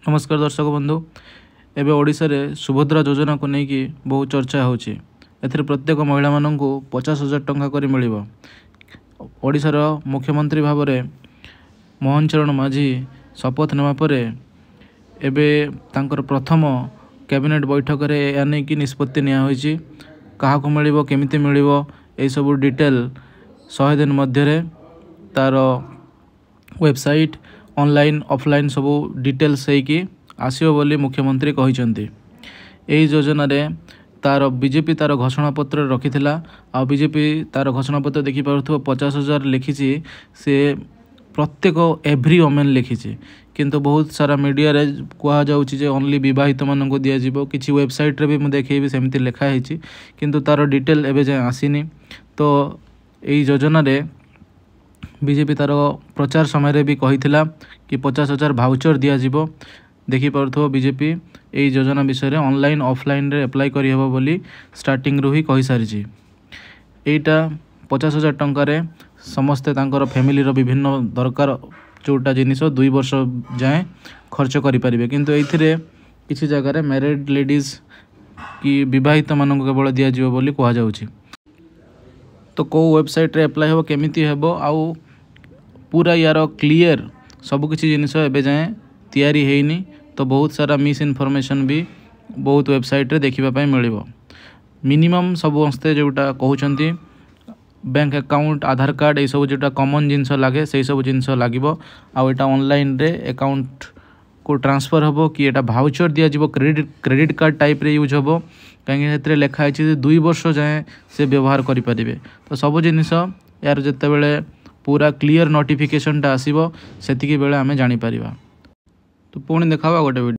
नमस्कार दर्शक बंधु एवं ओडिशा रे सुभद्रा योजना को लेकिन बहुत चर्चा होची। एथिरे प्रत्येक महिला माननकु 50,000 टंका करी मिलिबो। ओडिशा रो मुख्यमंत्री भाव में मोहन चरण माझी शपथ नेवा परे एबे तांकर प्रथम कैबिनेट बैठक रे यानी कि निष्पत्ति निया होईची। काहा को मिलिबो केमिति मिलिबो ए सब डिटेल 100 दिन मध्य रे तार वेबसाइट ऑनलाइन ऑफलाइन सब डिटेल्स है आसो बोली मुख्यमंत्री कहते। यही योजना रे तार बीजेपी तार घोषणा पत्र रखी आ बीजेपी तार घोषणा पत्र देखी पार्थ्व 50,000 लिखी से प्रत्येक एव्री वोमेन लिखी किंतु बहुत सारा मीडिया रे कहा जाउची जे ओनली विवाहित मान को दिया जिवो। किछि वेबसाइट रे भी मु देखैबी सेमती लिखा है किंतु तार डिटेल एबे जाय आसीनी। तो यही योजना रे बीजेपी तार प्रचार समय रे भी कही कि 50,000 भाउचर दिया जिवो। देखी पार्थ्व बीजेपी यही योजना विषय रे ऑनलाइन ऑफलाइन रे अप्लाई करी हेबो बोली स्टार्टिंग रु ही कही सारिची। एटा 50,000 टंका रे समस्ते तांकर फैमिली रो विभिन्न दरकार जोटा जिनिस 2 वर्ष जाए खर्च करि परिबे। किंतु एथिरे किछि जगह रे मैरिड लेडीज की विवाहित मानक केवल दिया जिवो बोली कहा जाउची। तो को वेबसाइट रे अप्लाई हेबो केमिति हेबो आउ पूरा यार क्लियर सब किसी जिनिस एबे जाए तैयारी हेइनी। तो बहुत सारा मिस इनफॉरमेशन भी बहुत वेबसाइट रे देखिबा पय मिलिबो। मिनिमम सब हस्ते जोटा कहउचंती बैंक अकाउंट आधार कार्ड ए सब जोटा कॉमन जिनिस लागे से सब जिनिस लागिबो। आ एटा ऑनलाइन रे अकाउंट को ट्रांसफर होबो कि एटा भाउचर दिया जिवो क्रेडिट कार्ड टाइप रे यूज होबो कहीं हेतरे लेखा है 2 वर्ष जाए से व्यवहार करि परिबे। तो सब जिनिस यार जते बेले पूरा क्लियर नोटिफिकेशन टा आसीबो सेतिकी बेले आमे जानि परिबा। तो पुणी देखावा गोटे वीडियो।